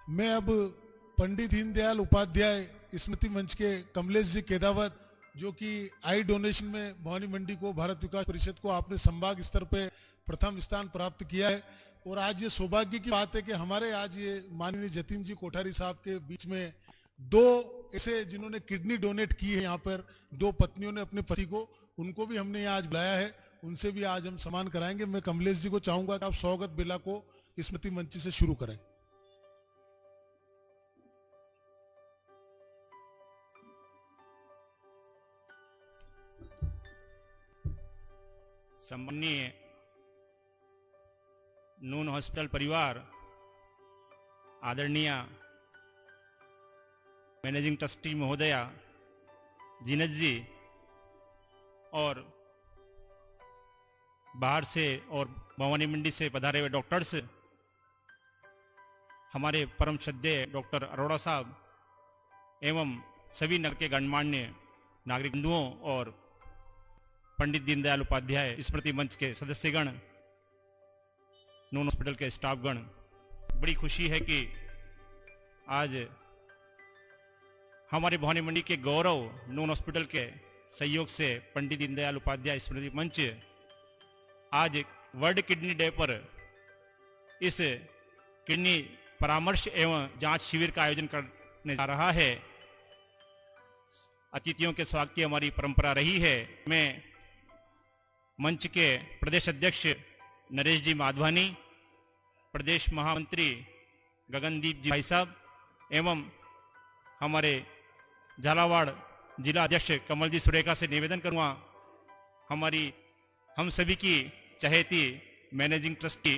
मैं अब पंडित दीनदयाल उपाध्याय स्मृति मंच के कमलेश जी केदावत, जो कि आई डोनेशन में भवानी मंडी को भारत विकास परिषद को आपने संभाग स्तर पे प्रथम स्थान प्राप्त किया है। और आज ये सौभाग्य की बात है कि हमारे आज ये माननीय जतिन जी कोठारी साहब के बीच में दो ऐसे जिन्होंने किडनी डोनेट की है, यहाँ पर दो पत्नियों ने अपने पति को, उनको भी हमने यहाँ आज बुलाया है, उनसे भी आज हम सम्मान कराएंगे। मैं कमलेश जी को चाहूंगा कि आप स्वागत बेला को स्मृति मंच से शुरू करें। सम्माननीय नून हॉस्पिटल परिवार, आदरणीय मैनेजिंग ट्रस्टी महोदया जीनत जी, और बाहर से और भवानी मंडी से पधारे हुए डॉक्टर्स, हमारे परम श्रद्धेय डॉक्टर अरोड़ा साहब एवं सभी नगर के गणमान्य नागरिक बंधुओं और पंडित दीनदयाल उपाध्याय स्मृति मंच के सदस्यगण, नून हॉस्पिटल के स्टाफगण, बड़ी खुशी है कि आज हमारे भवानी मंडी के गौरव नून हॉस्पिटल के सहयोग से पंडित दीनदयाल उपाध्याय स्मृति मंच आज वर्ल्ड किडनी डे पर इस किडनी परामर्श एवं जांच शिविर का आयोजन करने जा रहा है। अतिथियों के स्वागत की हमारी परंपरा रही है। मैं मंच के प्रदेश अध्यक्ष नरेश जी माधवानी, प्रदेश महामंत्री गगनदीप जी भाई साहब एवं हमारे झालावाड़ जिला अध्यक्ष कमल जी सुरेखा से निवेदन करूँगा, हम सभी की चहेती मैनेजिंग ट्रस्टी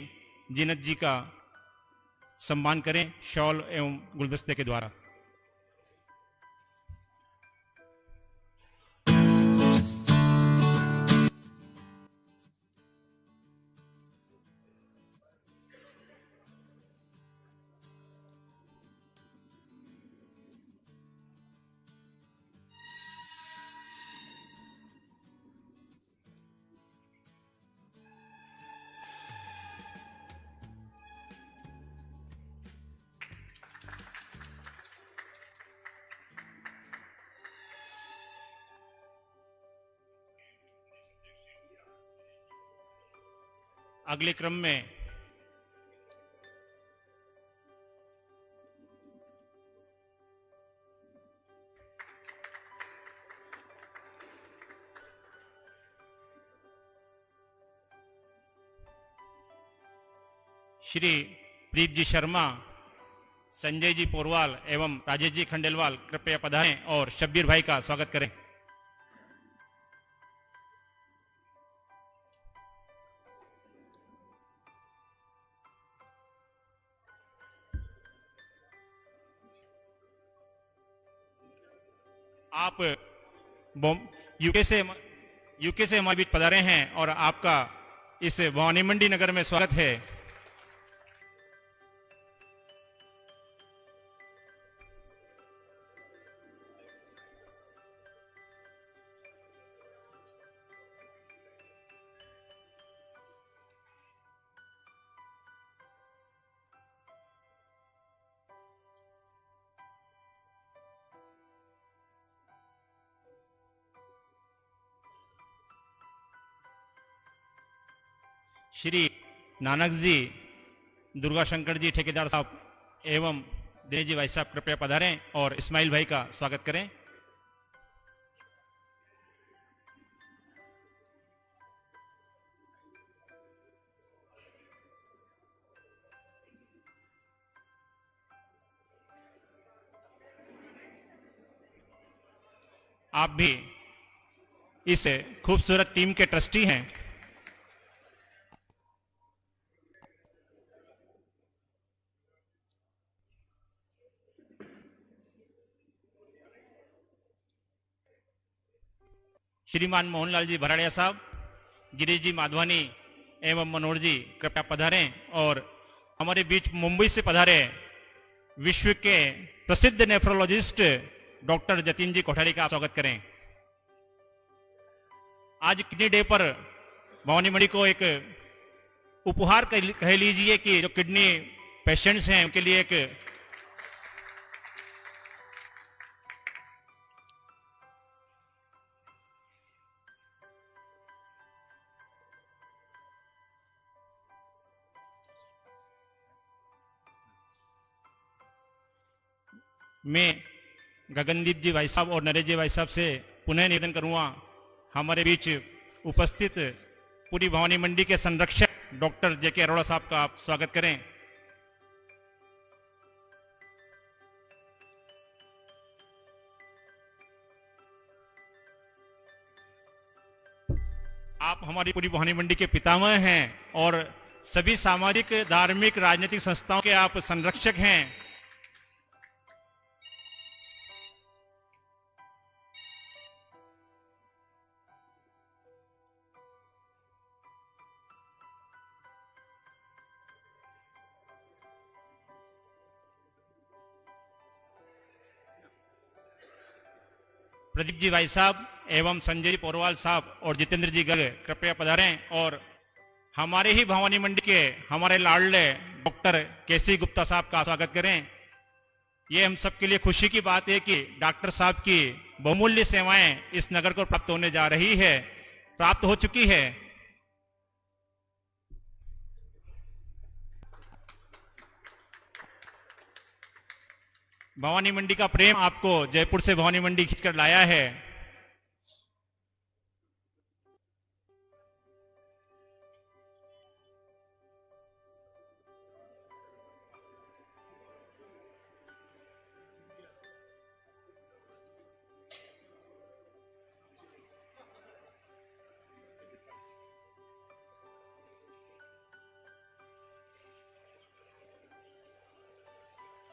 जीनत जी का सम्मान करें शॉल एवं गुलदस्ते के द्वारा। अगले क्रम में श्री प्रीत जी शर्मा, संजय जी पोरवाल एवं राजेश जी खंडेलवाल कृपया पधारें और शब्बीर भाई का स्वागत करें। आप यूके से हमारे बीच पधारे हैं और आपका इस भवानी मंडी नगर में स्वागत है। श्री नानक जी, दुर्गा शंकर जी ठेकेदार साहब एवं दिनेश जी भाई साहब कृपया पधारें और इस्माइल भाई का स्वागत करें। आप भी इस खूबसूरत टीम के ट्रस्टी हैं। श्रीमान मोहनलाल जी भराड़िया साहब, गिरीश जी माधवानी एवं मनोहर जी कृपया पधारें और हमारे बीच मुंबई से पधारे विश्व के प्रसिद्ध नेफ्रोलॉजिस्ट डॉक्टर जतिन जी कोठारी का स्वागत करें। आज किडनी डे पर भवानी मंडी को एक उपहार कह लीजिए कि जो किडनी पेशेंट्स हैं उनके लिए एक मैं गगनदीप जी भाई साहब और नरेश जी भाई साहब से पुनः निवेदन करूंगा, हमारे बीच उपस्थित पूरी भवानी मंडी के संरक्षक डॉक्टर जेके अरोड़ा साहब का आप स्वागत करें। आप हमारी पूरी भवानी मंडी के पितामह हैं और सभी सामाजिक, धार्मिक, राजनीतिक संस्थाओं के आप संरक्षक हैं। प्रदीप जी भाई साहब एवं संजय जी पोरवाल साहब और जितेंद्र जी गर्ग कृपया पधारें और हमारे ही भवानी मंडी के हमारे लाडले डॉक्टर केसी गुप्ता साहब का स्वागत करें। ये हम सबके लिए खुशी की बात है कि डॉक्टर साहब की बहुमूल्य सेवाएं इस नगर को प्राप्त होने जा रही है, प्राप्त हो चुकी है। भवानी मंडी का प्रेम आपको जयपुर से भवानी मंडी खींचकर लाया है।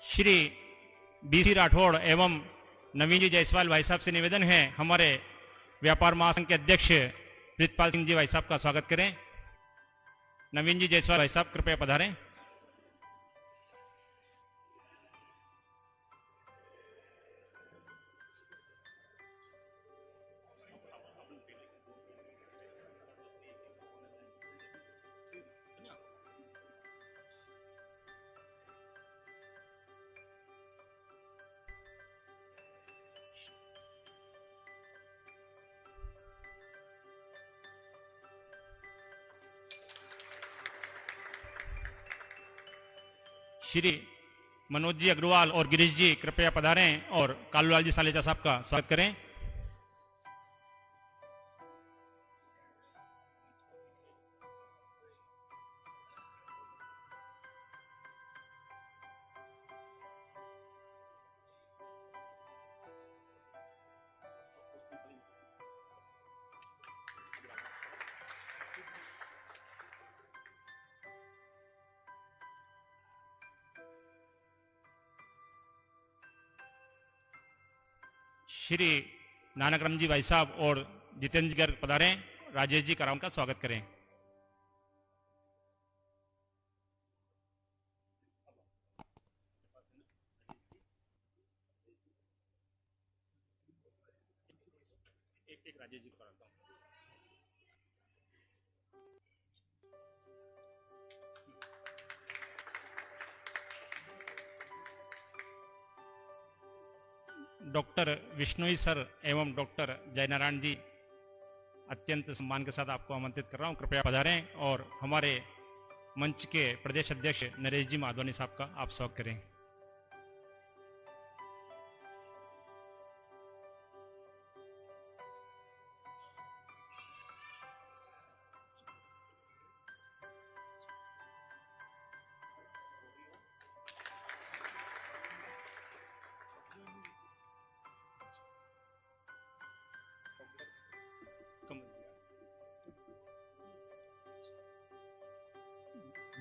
श्री बीसी राठौड़ एवं नवीन जी जायसवाल भाई साहब से निवेदन है, हमारे व्यापार महासंघ के अध्यक्ष प्रीतपाल सिंह जी भाई साहब का स्वागत करें। नवीन जी जायसवाल भाई साहब कृपया पधारें। श्री मनोज जी अग्रवाल और गिरीश जी कृपया पधारें और कालूलाल जी सालेचा साहब का स्वागत करें। श्री नानकराम जी भाई साहब और जितेंद्र गर्ग पधारें, राजेश जी कराम का स्वागत करें। एक राजेश जी को कराता हूं। डॉक्टर विष्णोई सर एवं डॉक्टर जयनारायण जी अत्यंत सम्मान के साथ आपको आमंत्रित कर रहा हूं, कृपया पधारें और हमारे मंच के प्रदेश अध्यक्ष नरेश जी माधवानी साहब का आप स्वागत करें।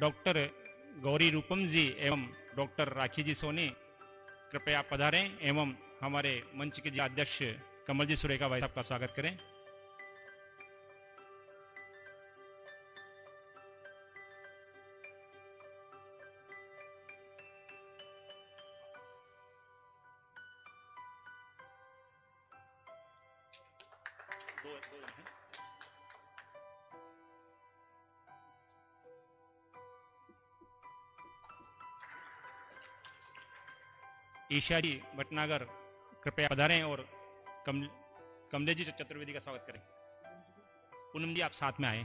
डॉक्टर गौरी रूपम जी एवं डॉक्टर राखी जी सोनी कृपया पधारें एवं हमारे मंच के अध्यक्ष कमल जी सुरेखा भाई साहब का स्वागत करें। ईशा जी भटनागर कृपया पधारें और कमलेश जी चतुर्वेदी का स्वागत करें। पूनम जी आप साथ में आए।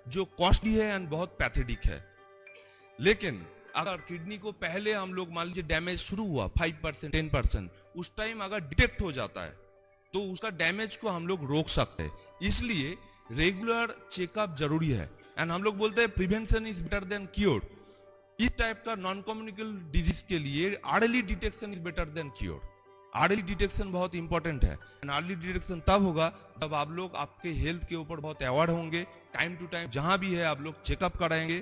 जो कॉस्टली है एंड बहुत पैथेटिक है। लेकिन अगर किडनी को पहले हम लोग मान लीजिए डैमेज शुरू हुआ 5% 10%, उस टाइम अगर डिटेक्ट हो जाता है तो उसका डैमेज को हम लोग रोक सकते हैं। इसलिए रेगुलर चेकअप जरूरी है। एंड हम लोग बोलते हैं prevention is better than cure. इस टाइप का नॉन कम्युनिकेबल डिजीज के लिए early detection is better than cure. Early detection बहुत इंपॉर्टेंट है। अर्ली डिटेक्शन तब होगा जब आप लोग आपके हेल्थ के ऊपर बहुत अवेयर होंगे, टाइम टू टाइम जहां भी है आप लोग चेकअप कराएंगे,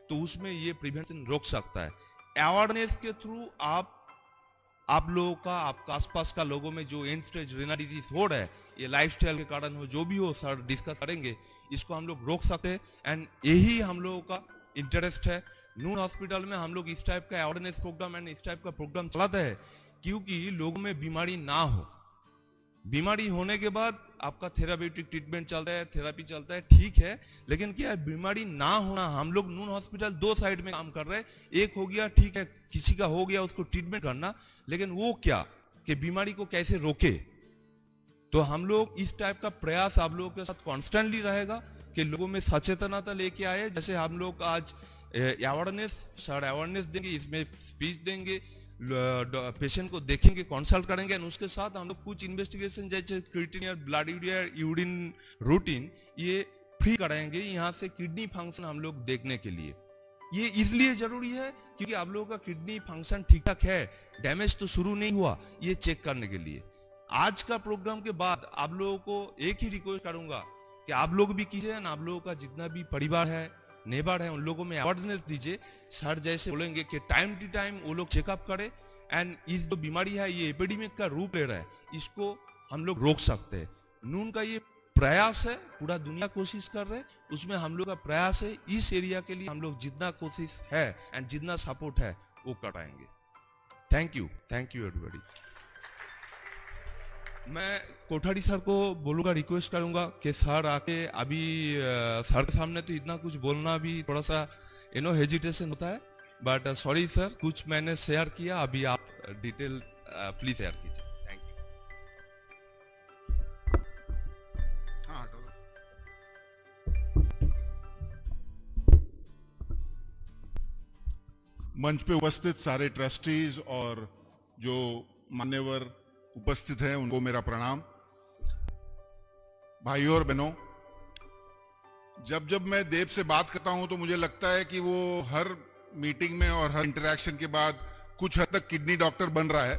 तो उसमें ये प्रिवेंशन रोक सकता है। अवेयरनेस के थ्रू आप लोगों का, आपका आसपास का लोगों में जो एंड स्टेज रेनल डिजीज हो रहा है, ये लाइफस्टाइल के कारण हो, जो भी हो सर डिस्कस करेंगे, इसको हम लोग रोक सकते हैं। एंड यही हम लोगों का इंटरेस्ट है। नून हॉस्पिटल में हम लोग इस टाइप का अवेयरनेस प्रोग्राम एंड इस टाइप का प्रोग्राम चलाते हैं क्योंकि लोगों में बीमारी ना हो। बीमारी होने के बाद आपका थेराप्यूटिक ट्रीटमेंट चलता है, थेरापी चलता है, ठीक है, लेकिन क्या है, बीमारी ना होना। हम लोग नून हॉस्पिटल 2 साइड में काम कर रहे हैं। एक हो गया, ठीक है, किसी का हो गया उसको ट्रीटमेंट करना, लेकिन वो क्या कि बीमारी को कैसे रोके। तो हम लोग इस टाइप का प्रयास आप लोगों के साथ कॉन्स्टेंटली रहेगा कि लोगों में सचेतनता लेके आए। जैसे हम लोग आज अवेयरनेस देंगे, इसमें स्पीच देंगे, पेशेंट को देखेंगे, कंसल्ट करेंगे, और उसके साथ हम लोग कुछ इन्वेस्टिगेशन जैसे creatinine, blood urea, urine routine ये फ्री कराएंगे यहाँ से किडनी फंक्शन हम लोग देखने के लिए। ये इसलिए जरूरी है क्योंकि आप लोगों का किडनी फंक्शन ठीक ठाक है, डैमेज तो शुरू नहीं हुआ, ये चेक करने के लिए। आज का प्रोग्राम के बाद आप लोगों को एक ही रिक्वेस्ट करूंगा कि आप लोग भी कीजिए, आप लोगों का जितना भी परिवार है, नेबर है, उन लोगों में अवेयरनेस दीजिए। सर जैसे बोलेंगे कि टाइम टू टाइम वो लोग चेकअप करें। एंड इस जो बीमारी है ये एपिडेमिक का रूप ले रहा है, इसको हम लोग रोक सकते हैं। नून का ये प्रयास है, पूरा दुनिया कोशिश कर रहे हैं, उसमें हम लोग का प्रयास है। इस एरिया के लिए हम लोग जितना कोशिश है एंड जितना सपोर्ट है वो कराएंगे। Thank you everybody. मैं कोठारी सर को बोलूंगा, रिक्वेस्ट करूंगा कि सर आके, अभी सर के सामने तो इतना कुछ बोलना भी थोड़ा सा हेजिटेशन होता है, बट सॉरी सर, कुछ मैंने शेयर किया, अभी आप डिटेल प्लीज शेयर कीजिए। Thank you. मंच पे उपस्थित सारे ट्रस्टीज और जो मान्यवर उपस्थित हैं उनको मेरा प्रणाम। भाइयों और बहनों, जब जब मैं देव से बात करता हूं तो मुझे लगता है कि वो हर मीटिंग में और हर इंटरेक्शन के बाद कुछ हद तक किडनी डॉक्टर बन रहा है।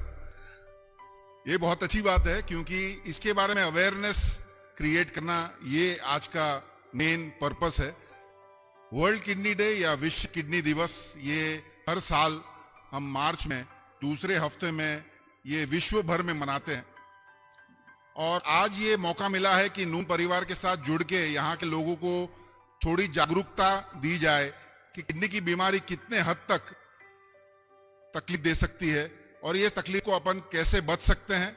ये बहुत अच्छी बात है क्योंकि इसके बारे में अवेयरनेस क्रिएट करना ये आज का मेन पर्पस है। वर्ल्ड किडनी डे या विश्व किडनी दिवस ये हर साल हम मार्च में दूसरे हफ्ते में ये विश्व भर में मनाते हैं। और आज ये मौका मिला है कि नून परिवार के साथ जुड़ के यहाँ के लोगों को थोड़ी जागरूकता दी जाए कि किडनी की बीमारी कितने हद तक तकलीफ दे सकती है और ये तकलीफ को अपन कैसे बच सकते हैं।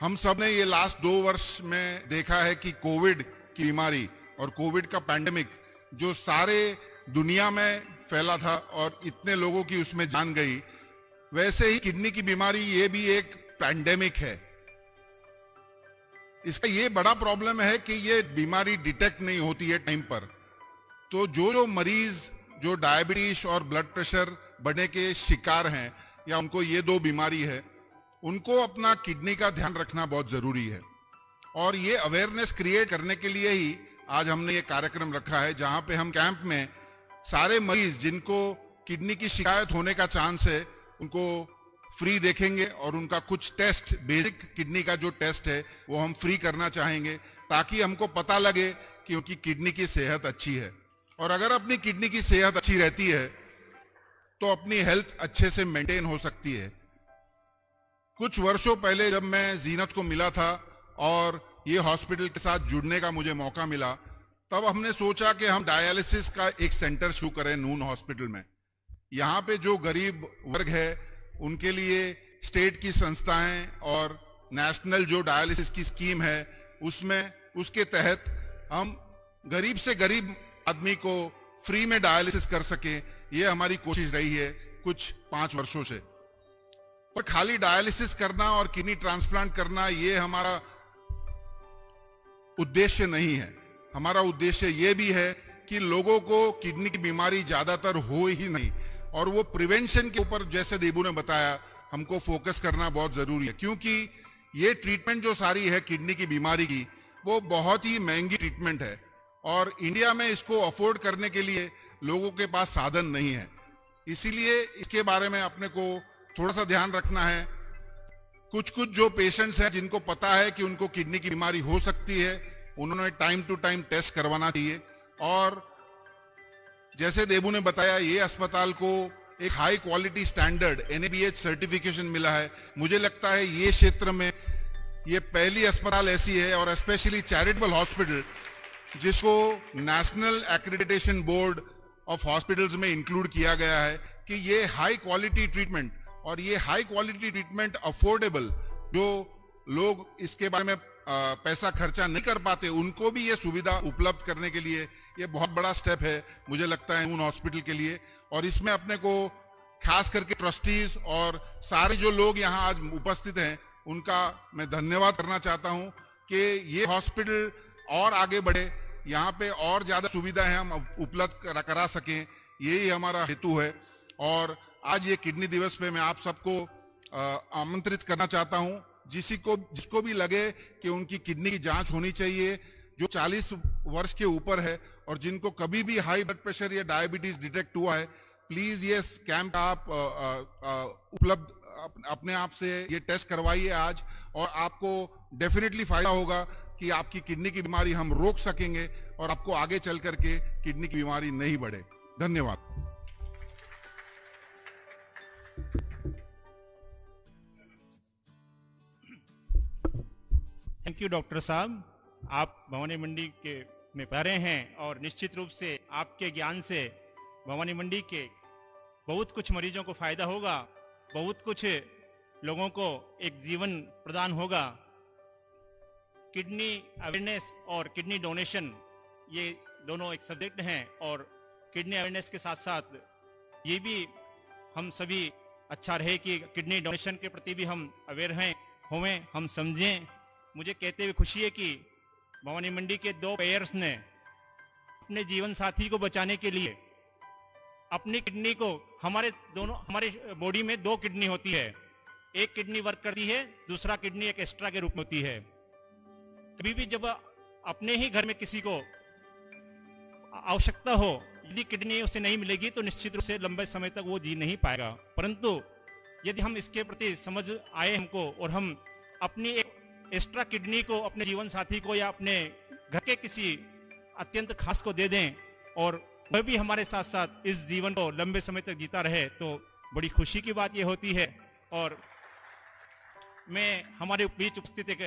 हम सब ने ये लास्ट 2 वर्ष में देखा है कि कोविड की बीमारी और कोविड का पैंडेमिक जो सारे दुनिया में फैला था और इतने लोगों की उसमें जान गई, वैसे ही किडनी की बीमारी ये भी एक पैंडेमिक है। इसका ये बड़ा प्रॉब्लम है कि ये बीमारी डिटेक्ट नहीं होती है टाइम पर। तो जो मरीज जो डायबिटीज और ब्लड प्रेशर बढ़ने के शिकार हैं या उनको ये 2 बीमारी है, उनको अपना किडनी का ध्यान रखना बहुत जरूरी है। और ये अवेयरनेस क्रिएट करने के लिए ही आज हमने ये कार्यक्रम रखा है, जहां पे हम कैंप में सारे मरीज जिनको किडनी की शिकायत होने का चांस है उनको फ्री देखेंगे और उनका कुछ टेस्ट, बेसिक किडनी का जो टेस्ट है वो हम फ्री करना चाहेंगे ताकि हमको पता लगे कि उनकी किडनी की सेहत अच्छी है। और अगर अपनी किडनी की सेहत अच्छी रहती है तो अपनी हेल्थ अच्छे से मेंटेन हो सकती है। कुछ वर्षों पहले जब मैं जीनत को मिला था और ये हॉस्पिटल के साथ जुड़ने का मुझे मौका मिला, तब हमने सोचा कि हम डायलिसिस का एक सेंटर शुरू करें नून हॉस्पिटल में। यहाँ पे जो गरीब वर्ग है उनके लिए स्टेट की संस्थाएं और नेशनल जो डायलिसिस की स्कीम है उसके तहत हम गरीब से गरीब आदमी को फ्री में डायलिसिस कर सके। ये हमारी कोशिश रही है कुछ 5 वर्षों से। पर खाली डायलिसिस करना और किडनी ट्रांसप्लांट करना ये हमारा उद्देश्य नहीं है। हमारा उद्देश्य ये भी है कि लोगों को किडनी की बीमारी ज्यादातर हो ही नहीं, और वो प्रिवेंशन के ऊपर, जैसे देबू ने बताया, हमको फोकस करना बहुत जरूरी है, क्योंकि ये ट्रीटमेंट जो सारी है किडनी की बीमारी की, वो बहुत ही महंगी ट्रीटमेंट है और इंडिया में इसको अफोर्ड करने के लिए लोगों के पास साधन नहीं है। इसीलिए इसके बारे में अपने को थोड़ा सा ध्यान रखना है। कुछ जो पेशेंट्स हैं जिनको पता है कि उनको किडनी की बीमारी हो सकती है, उन्होंने टाइम टू टाइम टेस्ट करवाना चाहिए। और जैसे देबू ने बताया, ये अस्पताल को एक high quality standard NABH certification मिला है। मुझे लगता है ये क्षेत्र में ये पहली अस्पताल ऐसी है, और स्पेशली चैरिटेबल हॉस्पिटल जिसको national accreditation board of hospitals में इंक्लूड किया गया है, कि ये हाई क्वालिटी ट्रीटमेंट, और ये हाई क्वालिटी ट्रीटमेंट अफोर्डेबल, जो लोग इसके बारे में पैसा खर्चा नहीं कर पाते, उनको भी ये सुविधा उपलब्ध करने के लिए ये बहुत बड़ा स्टेप है मुझे लगता है उन हॉस्पिटल के लिए। और इसमें अपने को खास करके ट्रस्टीज और सारे जो लोग यहाँ आज उपस्थित हैं, उनका मैं धन्यवाद करना चाहता हूँ कि ये हॉस्पिटल और आगे बढ़े, यहाँ पे और ज्यादा सुविधाएं हम उपलब्ध करा सकें, यही हमारा हेतु है। और आज ये किडनी दिवस पे मैं आप सबको आमंत्रित करना चाहता हूँ, जिसको भी लगे कि उनकी किडनी की जांच होनी चाहिए, जो 40 वर्ष के ऊपर है और जिनको कभी भी हाई ब्लड प्रेशर या डायबिटीज डिटेक्ट हुआ है, प्लीज ये कैंप आप उपलब्ध अपने आप से ये टेस्ट करवाइए आज, और आपको डेफिनेटली फायदा होगा कि आपकी किडनी की बीमारी हम रोक सकेंगे और आपको आगे चल करके किडनी की बीमारी नहीं बढ़े। धन्यवाद। थैंक यू डॉक्टर साहब, आप भवानी मंडी के में पढ़े हैं और निश्चित रूप से आपके ज्ञान से भवानी मंडी के बहुत कुछ मरीजों को फायदा होगा, बहुत कुछ लोगों को एक जीवन प्रदान होगा। किडनी अवेयरनेस और किडनी डोनेशन ये दोनों एक सब्जेक्ट हैं, और किडनी अवेयरनेस के साथ साथ ये भी हम सभी अच्छा रहे कि किडनी डोनेशन के प्रति भी हम अवेयर होवें, हम समझें। मुझे कहते हुए खुशी है कि भवानी मंडी के 2 पेयर्स ने अपने जीवन साथी को बचाने के लिए अपनी किडनी को, हमारे बॉडी में 2 किडनी होती है, एक किडनी वर्क करती है, दूसरा किडनी एक एक्स्ट्रा के रूप में होती है। कभी भी जब अपने ही घर में किसी को आवश्यकता हो, यदि किडनी उसे नहीं मिलेगी तो निश्चित रूप से लंबे समय तक वो जी नहीं पाएगा। परंतु यदि हम इसके प्रति समझ आए हमको, और हम अपनी एक एक्स्ट्रा किडनी को अपने जीवन साथी को या अपने घर के किसी अत्यंत खास को दे दें, और वह भी हमारे साथ साथ इस जीवन को लंबे समय तक जीता रहे, तो बड़ी खुशी की बात यह होती है। और मैं हमारे बीच उपस्थित एक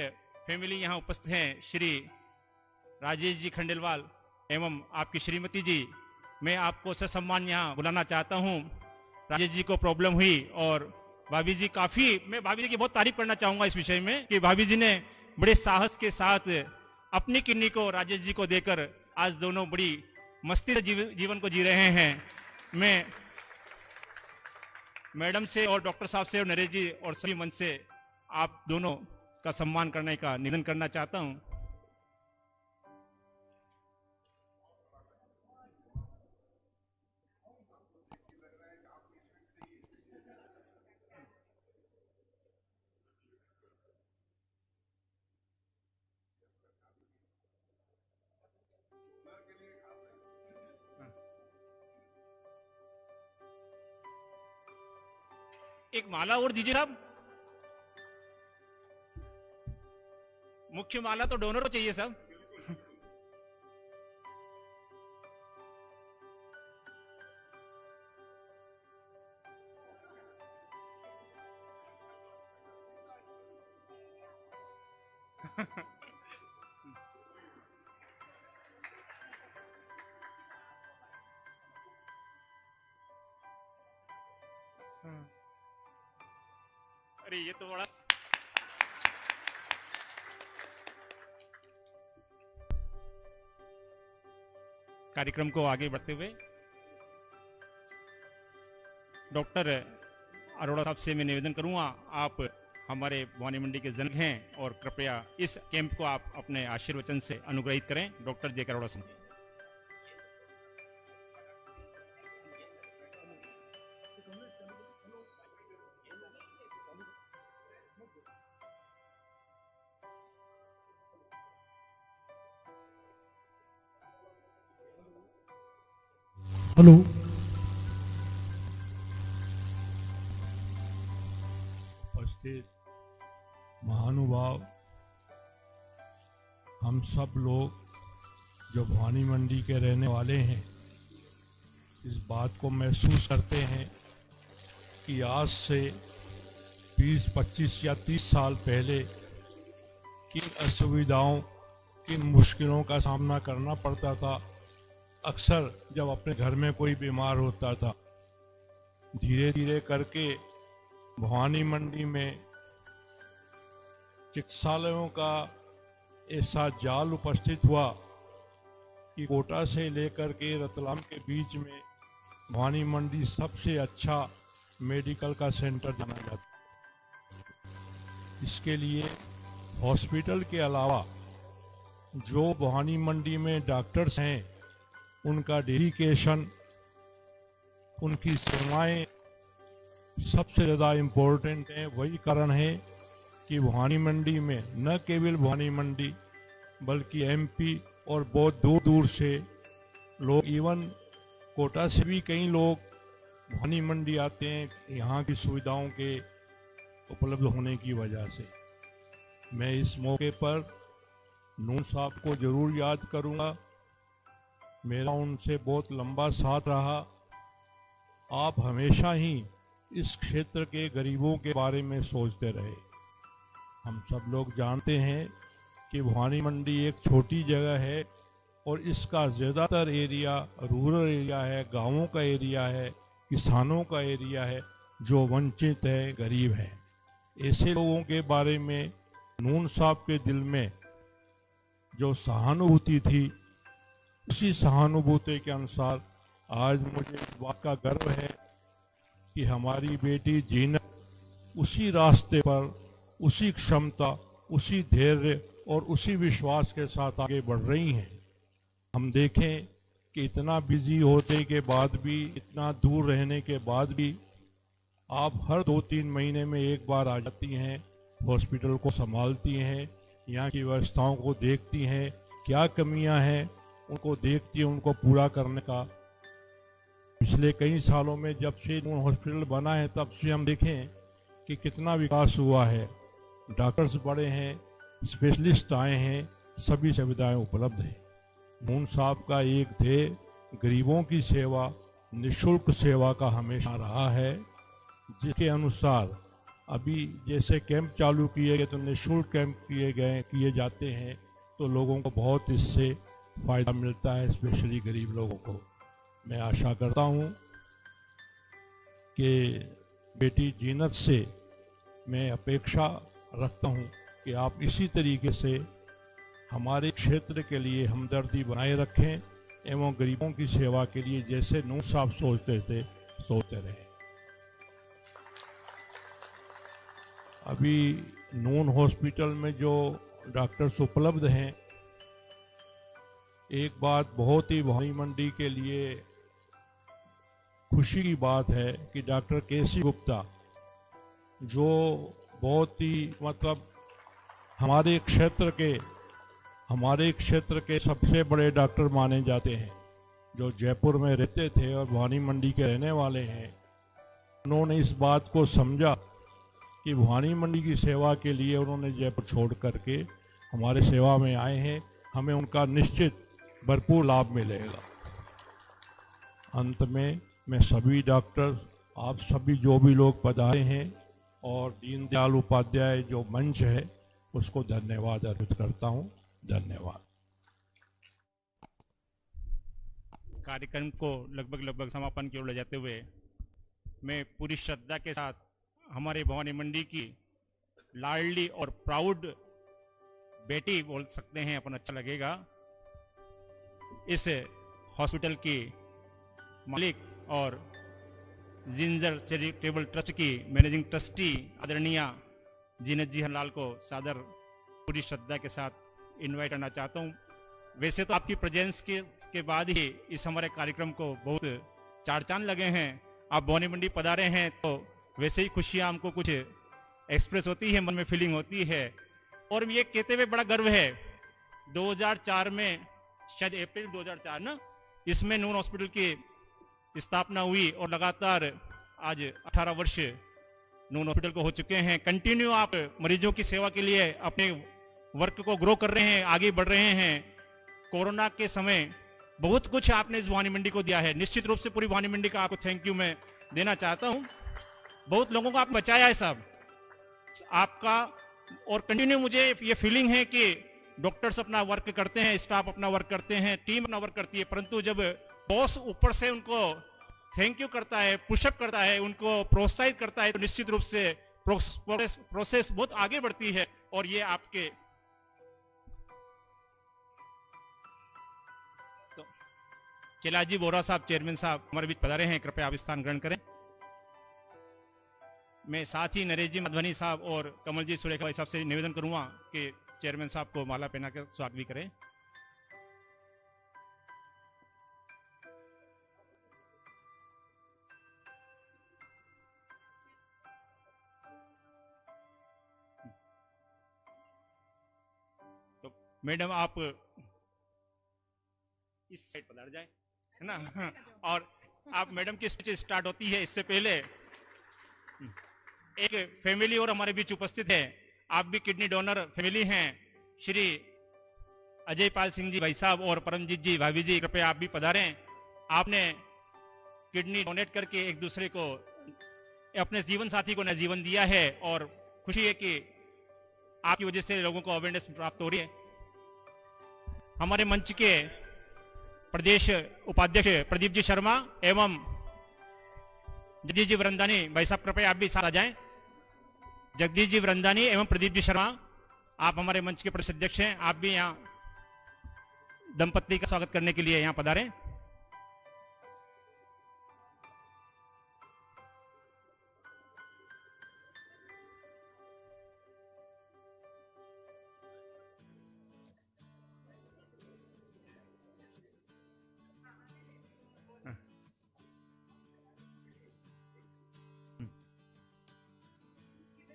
फैमिली यहाँ उपस्थित हैं, श्री राजेश जी खंडेलवाल एवं आपकी श्रीमती जी, मैं आपको ससम्मान यहाँ बुलाना चाहता हूँ। राजेश जी को प्रॉब्लम हुई और भाभी जी मैं भाभी जी की बहुत तारीफ करना चाहूंगा इस विषय में, कि भाभी जी ने बड़े साहस के साथ अपनी किडनी को राजेश जी को देकर आज दोनों बड़ी मस्ती से जीवन को जी रहे हैं। मैं मैडम से और डॉक्टर साहब से और नरेश जी और सभी मंच से आप दोनों का सम्मान करने का निवेदन करना चाहता हूं। एक माला और दीजिए साहब। मुख्य माला तो डोनर को चाहिए साहब। अरे ये तो बड़ा कार्यक्रम को आगे बढ़ते हुए डॉक्टर अरोड़ा साहब से मैं निवेदन करूंगा, आप हमारे भवानी मंडी के जनक हैं और कृपया इस कैंप को आप अपने आशीर्वचन से अनुग्रहित करें। डॉक्टर जे करोड़ा सिंह। हेलो, उपस्थित महानुभाव, हम सब लोग जो भवानी मंडी के रहने वाले हैं इस बात को महसूस करते हैं कि आज से 20, 25 या 30 साल पहले किन असुविधाओं, किन मुश्किलों का सामना करना पड़ता था अक्सर जब अपने घर में कोई बीमार होता था। धीरे धीरे करके भवानी मंडी में चिकित्सालयों का ऐसा जाल उपस्थित हुआ कि कोटा से लेकर के रतलाम के बीच में भवानी मंडी सबसे अच्छा मेडिकल का सेंटर जाना जाता है। इसके लिए हॉस्पिटल के अलावा जो भवानी मंडी में डॉक्टर्स हैं उनका डेडिकेशन, उनकी सेवाएं सबसे ज़्यादा इम्पोर्टेंट है। वही कारण है कि भवानी मंडी में न केवल भवानी मंडी बल्कि एमपी और बहुत दूर दूर से लोग, इवन कोटा से भी कई लोग भवानी मंडी आते हैं यहाँ की सुविधाओं के उपलब्ध होने की वजह से। मैं इस मौके पर नून साहब को जरूर याद करूँगा। मेरा उनसे बहुत लंबा साथ रहा। आप हमेशा ही इस क्षेत्र के गरीबों के बारे में सोचते रहे। हम सब लोग जानते हैं कि भवानी मंडी एक छोटी जगह है और इसका ज़्यादातर एरिया रूरल एरिया है, गांवों का एरिया है, किसानों का एरिया है जो वंचित है, गरीब है। ऐसे लोगों के बारे में नून साहब के दिल में जो सहानुभूति थी, उसी सहानुभूति के अनुसार आज मुझे इस बात का गर्व है कि हमारी बेटी जीनत उसी रास्ते पर, उसी क्षमता, उसी धैर्य और उसी विश्वास के साथ आगे बढ़ रही हैं। हम देखें कि इतना बिजी होने के बाद भी, इतना दूर रहने के बाद भी आप हर 2-3 महीने में एक बार आ जाती हैं, हॉस्पिटल को संभालती हैं, यहाँ की व्यवस्थाओं को देखती हैं, क्या कमियां हैं उनको देखती है, उनको पूरा करने का। पिछले कई सालों में जब से हॉस्पिटल बना है तब से हम देखें कि कितना विकास हुआ है। डॉक्टर्स बड़े हैं, स्पेशलिस्ट आए हैं, सभी सुविधाएं उपलब्ध हैं। नून साहब का एक ध्येय गरीबों की सेवा, निःशुल्क सेवा का हमेशा रहा है, जिसके अनुसार अभी जैसे कैंप चालू किए गए तो निःशुल्क कैंप किए जाते हैं तो लोगों को बहुत इससे फायदा मिलता है, स्पेशली गरीब लोगों को। मैं आशा करता हूँ कि बेटी जीनत से मैं अपेक्षा रखता हूँ कि आप इसी तरीके से हमारे क्षेत्र के लिए हमदर्दी बनाए रखें एवं गरीबों की सेवा के लिए जैसे नून साहब सोचते थे, सोचते रहें। अभी नून हॉस्पिटल में जो डॉक्टर्स उपलब्ध हैं, एक बात बहुत ही भवानी मंडी के लिए खुशी की बात है कि डॉक्टर केसी गुप्ता जो बहुत ही हमारे क्षेत्र के सबसे बड़े डॉक्टर माने जाते हैं, जो जयपुर में रहते थे और भवानी मंडी के रहने वाले हैं, उन्होंने इस बात को समझा कि भवानी मंडी की सेवा के लिए उन्होंने जयपुर छोड़ करके हमारे सेवा में आए हैं। हमें उनका निश्चित भरपूर लाभ मिलेगा। अंत में मैं सभी डॉक्टर, आप सभी जो भी लोग पधारे हैं और दीनदयाल उपाध्याय जो मंच है उसको धन्यवाद अर्पित करता हूँ। धन्यवाद। कार्यक्रम को लगभग समापन की ओर ले जाते हुए मैं पूरी श्रद्धा के साथ हमारे भवानी मंडी की लाडली और प्राउड बेटी बोल सकते हैं अपन, अच्छा लगेगा, इस हॉस्पिटल की मालिक और जिंजर चैरिटेबल ट्रस्ट की मैनेजिंग ट्रस्टी आदरणीय जीनत जी हरलाल को सादर पूरी श्रद्धा के साथ इनवाइट करना चाहता हूँ। वैसे तो आपकी प्रेजेंस के बाद ही इस हमारे कार्यक्रम को बहुत चार चांद लगे हैं। आप भवानी मंडी पधारे हैं तो वैसे ही खुशियाँ हमको कुछ एक्सप्रेस होती है, मन में फीलिंग होती है। और ये कहते हुए बड़ा गर्व है, 2004 में, शायद अप्रैल 2004 ना, इसमें नून हॉस्पिटल की स्थापना हुई और लगातार आज 18 वर्ष नून हॉस्पिटल को हो चुके हैं। कंटिन्यू आप मरीजों की सेवा के लिए अपने वर्क को ग्रो कर रहे हैं, आगे बढ़ रहे हैं। कोरोना के समय बहुत कुछ आपने इस भवानी मंडी को दिया है। निश्चित रूप से पूरी भवानी मंडी का आपको थैंक यू मैं देना चाहता हूं। बहुत लोगों को आपने बचाया है साहब, आपका। और कंटिन्यू मुझे ये फीलिंग है कि डॉक्टर्स अपना वर्क करते हैं, स्टाफ अपना वर्क करते हैं, टीम अपना वर्क करती है, परंतु जब बॉस ऊपर से उनको थैंक यू करता है, पुशअप करता है, उनको प्रोत्साहित करता है, तो निश्चित रूप से प्रोसेस बहुत आगे बढ़ती है। और ये आपके तो कैलाश बोरा साहब, चेयरमैन साहब हमारे बीच पधारे हैं, कृपया आप स्थान ग्रहण करें। मैं साथ ही नरेश जी माधवानी साहब और कमल जी सुरेखा भाई साहब से निवेदन करूंगा कि चेयरमैन साहब को माला पहना कर स्वागत भी करें। तो मैडम आप इस साइड पधार जाए, है ना। और आप मैडम की स्पीच स्टार्ट होती है, इससे पहले एक फैमिली और हमारे बीच उपस्थित है। आप भी किडनी डोनर फैमिली हैं, श्री अजय पाल सिंह जी भाई साहब और परमजीत जी भाभी जी, कृपया आप भी पधारें। आपने किडनी डोनेट करके एक दूसरे को, अपने जीवन साथी को नया जीवन दिया है और खुशी है कि आपकी वजह से लोगों को अवेयरनेस प्राप्त हो रही है। हमारे मंच के प्रदेश उपाध्यक्ष प्रदीप जी शर्मा एवं जगदीश जी वरंदानी भाई साहब, कृपया आप भी साथ आ जाएं। जगदीश जी वरंदानी एवं प्रदीप जी शर्मा, आप हमारे मंच के प्रदेश अध्यक्ष हैं, आप भी यहाँ दंपत्ति का स्वागत करने के लिए यहाँ पधारें।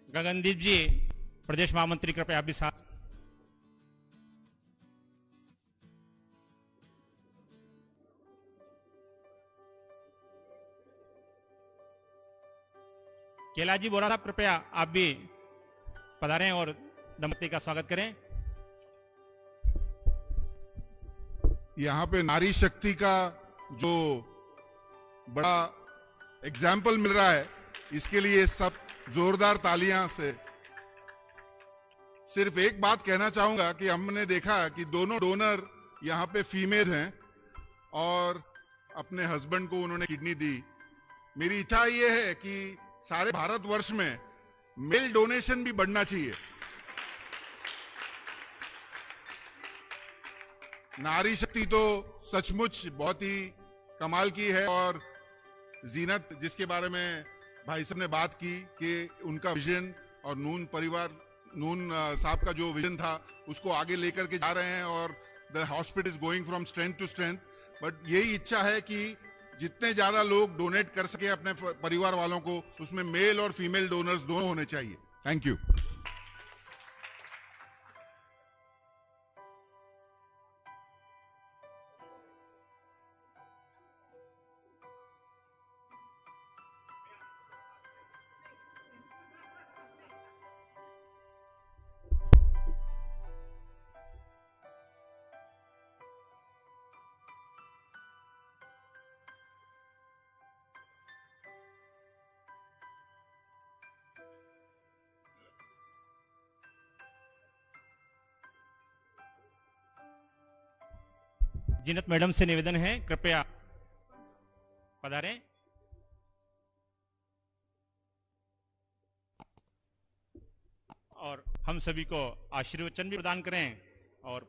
गगनदीप जी प्रदेश महामंत्री, कृपया आप भी साथ। कैलाश जी बोरा साहब, कृपया आप भी पधारें और दंपत्ति का स्वागत करें। यहाँ पे नारी शक्ति का जो बड़ा एग्जाम्पल मिल रहा है, इसके लिए सब जोरदार तालियां से। सिर्फ एक बात कहना चाहूंगा कि हमने देखा कि दोनों डोनर यहाँ पे फीमेल हैं और अपने हस्बैंड को उन्होंने किडनी दी। मेरी इच्छा ये है कि सारे भारतवर्ष में मेल डोनेशन भी बढ़ना चाहिए। नारी शक्ति तो सचमुच बहुत ही कमाल की है। और जीनत, जिसके बारे में भाई साहब ने बात की कि उनका विजन और नून परिवार, नून साहब का जो विजन था उसको आगे लेकर के जा रहे हैं और the hospital is going from strength to strength. But यही इच्छा है कि जितने ज्यादा लोग डोनेट कर सके अपने परिवार वालों को, उसमें मेल और फीमेल डोनर्स दोनों होने चाहिए। Thank you. जीनत मैडम से निवेदन है, कृपया पधारें। और हम सभी को आशीर्वचन भी प्रदान करें। और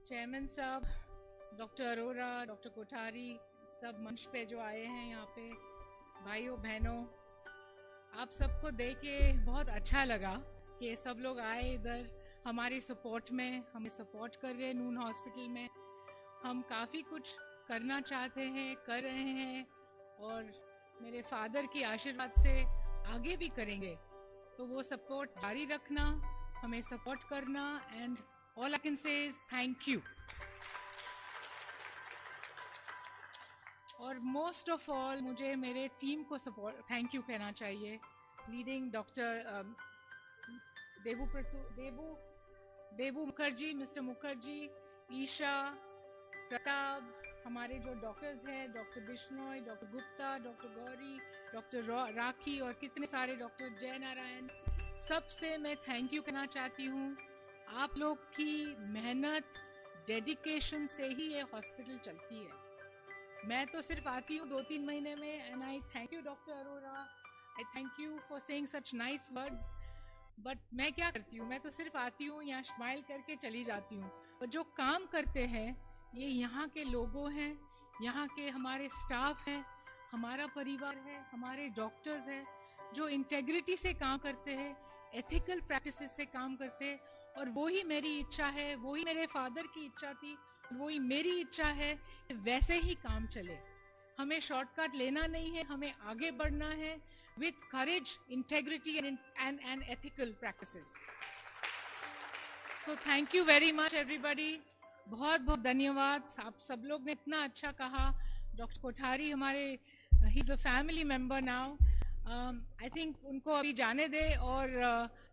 चेयरमैन साहब, डॉक्टर अरोरा, डॉक्टर कोठारी, सब मंच पे जो आए हैं यहाँ पे, भाइयों बहनों, आप सबको देख के बहुत अच्छा लगा कि सब लोग आए इधर हमारी सपोर्ट में, हमें सपोर्ट कर रहे हैं। नून हॉस्पिटल में हम काफ़ी कुछ करना चाहते हैं, कर रहे हैं, और मेरे फादर की आशीर्वाद से आगे भी करेंगे। तो वो सपोर्ट जारी रखना, हमें सपोर्ट करना, and all I can say is thank you. और मोस्ट ऑफ ऑल मुझे मेरे टीम को सपोर्ट थैंक यू कहना चाहिए, leading doctor Debu Mukherjee, mister Mukherjee, Isha, Pratap, हमारे जो डॉक्टर्स हैं, doctor Bishnoi, doctor Gupta, doctor Gauri, doctor Rakhi और कितने सारे डॉक्टर जय नारायण, सबसे मैं थैंक यू कहना चाहती हूँ। आप लोग की मेहनत, डेडिकेशन से ही ये हॉस्पिटल चलती है। मैं तो सिर्फ आती हूँ 2-3 महीने में, and I thank you doctor Arora, I thank you for saying such nice words, but मैं क्या करती हूँ, मैं तो सिर्फ आती हूँ, यहाँ स्माइल करके चली जाती हूँ। और जो काम करते हैं ये यहाँ के लोगों हैं, यहाँ के हमारे स्टाफ हैं, हमारा परिवार है, हमारे डॉक्टर्स हैं, जो इंटेग्रिटी से काम करते हैं, एथिकल प्रैक्टिसेस से काम करते हैं। और वही मेरी इच्छा है, वही मेरे फादर की इच्छा थी, वही मेरी इच्छा है कि वैसे ही काम चले। हमें शॉर्टकट लेना नहीं है, हमें आगे बढ़ना है with courage, integrity and ethical practices. So thank you very much everybody. बहुत बहुत धन्यवाद। आप सब लोग ने इतना अच्छा कहा। डॉक्टर कोठारी हमारे, he is a family member now. I think उनको अभी जाने दे और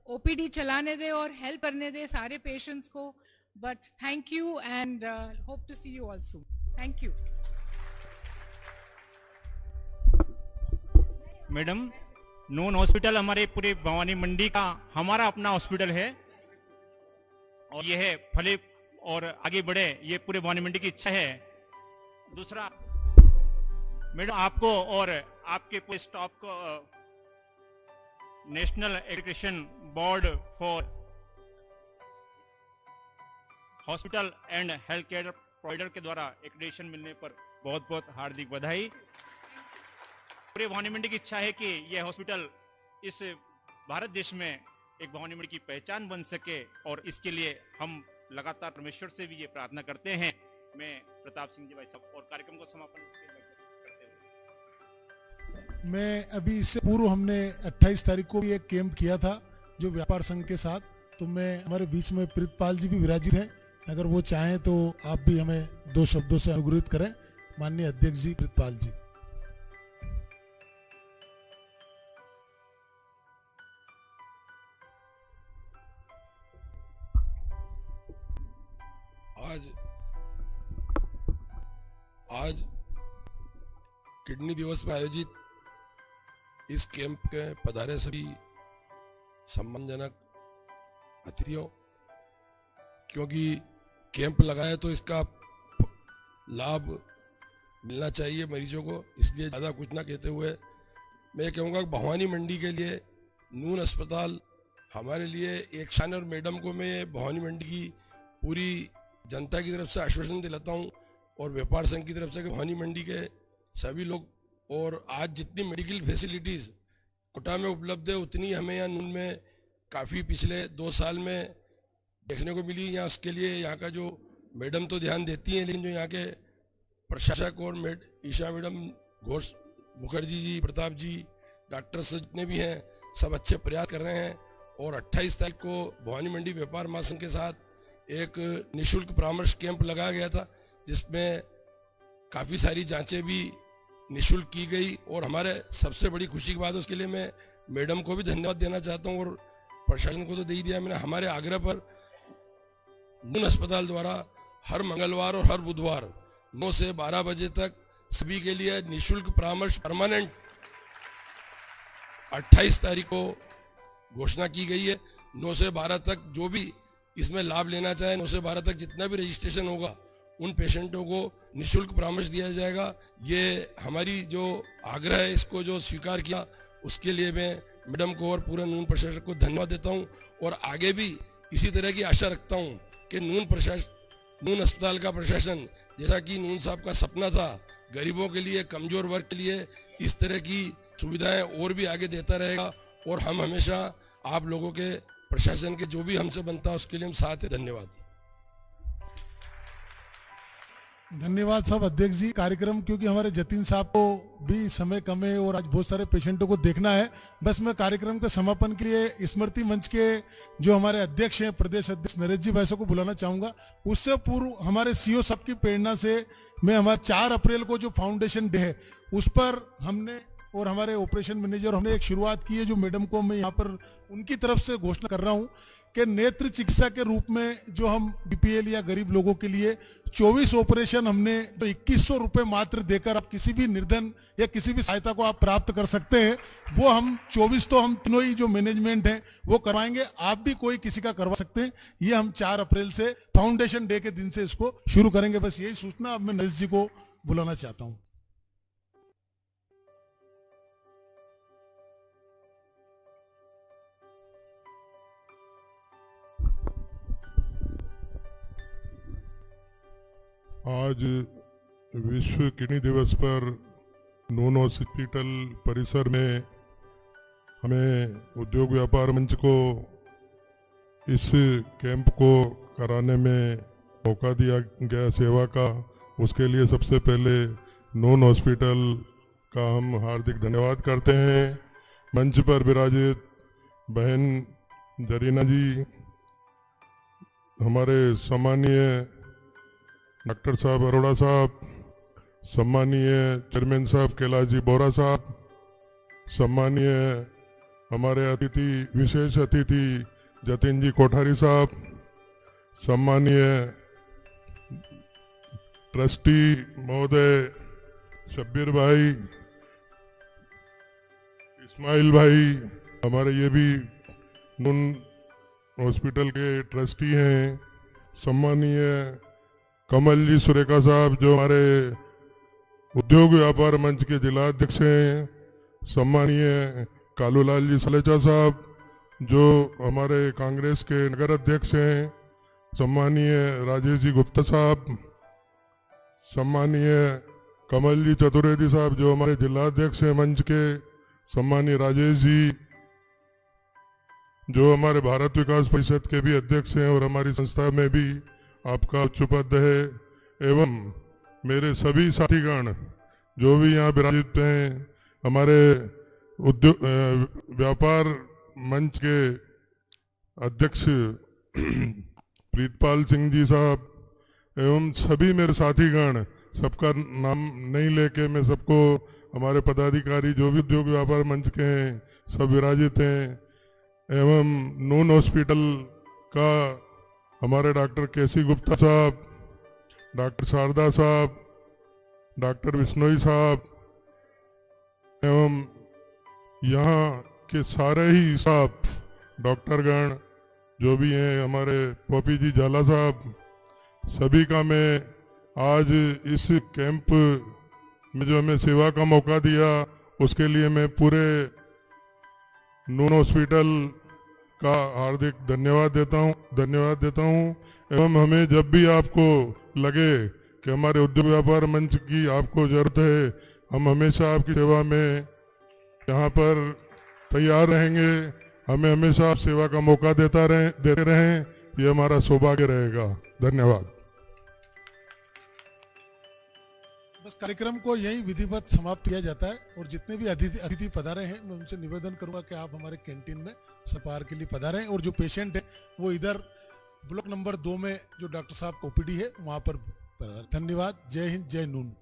OPD चलाने दे और हेल्प करने दे सारे पेशेंट्स को। But thank you and hope to see you all soon. Thank you. Madam, Noon hospital हमारे पूरे भवानी मंडी का हमारा अपना हॉस्पिटल है, और यह है फले और आगे बढ़े, ये पूरे भवानी मंडी की इच्छा है। दूसरा, मैडम आपको और आपके पूरे स्टाफ को national accreditation board for hospital and health care provider के द्वारा एक्रेडिटेशन मिलने पर बहुत बहुत हार्दिक बधाई। पूरे भवानी मंडी की इच्छा है कि यह हॉस्पिटल इस भारत देश में एक भवानी मंडी की पहचान बन सके, और इसके लिए हम लगातार परमेश्वर से भी ये प्रार्थना करते हैं। मैं प्रताप सिंह जी भाई साहब और कार्यक्रम को समापन करते हुए, मैं अभी इससे पूर्व हमने 28 तारीख को भी एक कैंप किया था जो व्यापार संघ के साथ, तो मैं हमारे बीच में प्रीतपाल जी भी विराजित हैं, अगर वो चाहें तो आप भी हमें 2 शब्दों से अनुग्रहित करें। माननीय अध्यक्ष जी प्रीतपाल जी। आज किडनी दिवस पर आयोजित इस कैंप के पधारे सभी सम्मानजनक अतिथियों, क्योंकि कैंप लगाया तो इसका लाभ मिलना चाहिए मरीजों को, इसलिए ज़्यादा कुछ ना कहते हुए मैं कहूँगा भवानी मंडी के लिए नून अस्पताल हमारे लिए एक शान। और मैडम को मैं भवानी मंडी की पूरी जनता की तरफ से आश्वासन दिलाता हूँ और व्यापार संघ की तरफ से कि भवानी मंडी के सभी लोग, और आज जितनी मेडिकल फैसिलिटीज़ कोटा में उपलब्ध है उतनी हमें यहाँ नून में काफ़ी पिछले 2 साल में देखने को मिली। यहाँ उसके लिए यहाँ का जो मैडम तो ध्यान देती हैं, लेकिन जो यहाँ के प्रशासक और ईशा मैडम, घोष मुखर्जी जी, प्रताप जी, डॉक्टर्स जितने भी हैं सब अच्छे प्रयास कर रहे हैं। और 28 तारीख को भवानी मंडी व्यापार महासंघ के साथ एक निःशुल्क परामर्श कैंप लगाया गया था, जिसमें काफ़ी सारी जांचें भी निःशुल्क की गई। और हमारे सबसे बड़ी खुशी की बात है, उसके लिए मैं मैडम को भी धन्यवाद देना चाहता हूँ, और प्रशासन को तो दे ही दिया मैंने। हमारे आग्रह पर नून अस्पताल द्वारा हर मंगलवार और हर बुधवार 9 से 12 बजे तक सभी के लिए निःशुल्क परामर्श परमानेंट 28 तारीख को घोषणा की गई है। 9 से 12 तक जो भी इसमें लाभ लेना चाहे, 9 से 12 तक जितना भी रजिस्ट्रेशन होगा उन पेशेंटों को निःशुल्क परामर्श दिया जाएगा। ये हमारी जो आग्रह है, इसको जो स्वीकार किया उसके लिए मैं मैडम को और पूरे नून प्रशासन को धन्यवाद देता हूं। और आगे भी इसी तरह की आशा रखता हूं कि नून अस्पताल का प्रशासन, जैसा कि नून साहब का सपना था गरीबों के लिए, कमजोर वर्ग के लिए इस तरह की सुविधाएं और भी आगे देता रहेगा। और हम हमेशा आप लोगों के, प्रशासन के जो भी हमसे बनता है उसके लिए हम साथ हैं। धन्यवाद। धन्यवाद साहब अध्यक्ष जी। कार्यक्रम क्योंकि हमारे जतिन साहब को भी समय कम है और आज बहुत सारे पेशेंटों को देखना है, बस मैं कार्यक्रम के समापन के लिए स्मृति मंच के जो हमारे अध्यक्ष हैं, प्रदेश अध्यक्ष नरेश जी भाई साहब को बुलाना चाहूंगा। उससे पूर्व हमारे सीओ साहब की प्रेरणा से मैं हमारे 4 अप्रैल को जो फाउंडेशन डे है उस पर हमने और हमारे ऑपरेशन मैनेजर हमने एक शुरुआत की है, जो मैडम को मैं यहाँ पर उनकी तरफ से घोषणा कर रहा हूँ कि नेत्र चिकित्सा के रूप में जो हम बीपीएल या गरीब लोगों के लिए 24 ऑपरेशन हमने जो 2100 रुपये मात्र देकर आप किसी भी निर्धन या किसी भी सहायता को आप प्राप्त कर सकते हैं, वो हम 24 तो हम तीनों ही जो मैनेजमेंट है वो करवाएंगे। आप भी कोई किसी का करवा सकते हैं। ये हम 4 अप्रैल से फाउंडेशन डे के दिन से इसको शुरू करेंगे। बस यही सूचना अब मैं नरेश जी को बुलाना चाहता हूँ। आज विश्व किडनी दिवस पर नून हॉस्पिटल परिसर में हमें उद्योग व्यापार मंच को इस कैंप को कराने में मौका दिया गया सेवा का, उसके लिए सबसे पहले नून हॉस्पिटल का हम हार्दिक धन्यवाद करते हैं। मंच पर विराजित बहन जरीना जी, हमारे सम्मानीय डॉक्टर साहब अरोड़ा साहब, सम्मानीय चेयरमैन साहब कैलाश जी बोरा साहब, सम्मानीय हमारे अतिथि, विशेष अतिथि जतिन जी कोठारी साहब, सम्मानीय ट्रस्टी महोदय शब्बीर भाई, इस्माइल भाई, हमारे ये भी नून हॉस्पिटल के ट्रस्टी हैं, सम्मानीय कमल जी सुरेखा साहब जो हमारे उद्योग व्यापार मंच के जिला अध्यक्ष हैं, सम्मानीय कालूलाल जी सलेचा साहब जो हमारे कांग्रेस के नगर अध्यक्ष हैं, सम्मानीय राजेश जी गुप्ता साहब, सम्मानीय कमल जी चतुर्वेदी साहब जो हमारे जिला अध्यक्ष हैं मंच के, सम्मानीय राजेश जी जो हमारे भारत विकास परिषद के भी अध्यक्ष हैं और हमारी संस्था में भी आपका उच्च पद है, एवं मेरे सभी साथीगण जो भी यहाँ विराजित हैं, हमारे उद्योग व्यापार मंच के अध्यक्ष प्रीतपाल सिंह जी साहब एवं सभी मेरे साथीगण, सबका नाम नहीं लेके मैं सबको, हमारे पदाधिकारी जो भी उद्योग व्यापार मंच के हैं सब विराजित हैं, एवं नून हॉस्पिटल का हमारे डॉक्टर केसी गुप्ता साहब, डॉक्टर शारदा साहब, डॉक्टर विश्नोई साहब एवं यहाँ के सारे ही स्टाफ डॉक्टरगण जो भी हैं, हमारे पॉपी जी झाला साहब, सभी का मैं आज इस कैंप में जो हमें सेवा का मौका दिया उसके लिए मैं पूरे नून हॉस्पिटल का हार्दिक धन्यवाद देता हूँ। एवं हमें जब भी आपको लगे कि हमारे उद्योग व्यापार मंच की आपको जरूरत है, हम हमेशा आपकी सेवा में यहाँ पर तैयार रहेंगे। हमें हमेशा आप सेवा का मौका देते रहें, ये हमारा सौभाग्य रहेगा। धन्यवाद। बस कार्यक्रम को यही विधिवत समाप्त किया जाता है और जितने भी अतिथि पधारे हैं मैं उनसे निवेदन करूंगा कि आप हमारे कैंटीन में सपार के लिए पधारें और जो पेशेंट है वो इधर ब्लॉक नंबर 2 में जो डॉक्टर साहब ओपीडी है वहां पर। धन्यवाद। जय हिंद, जय नून।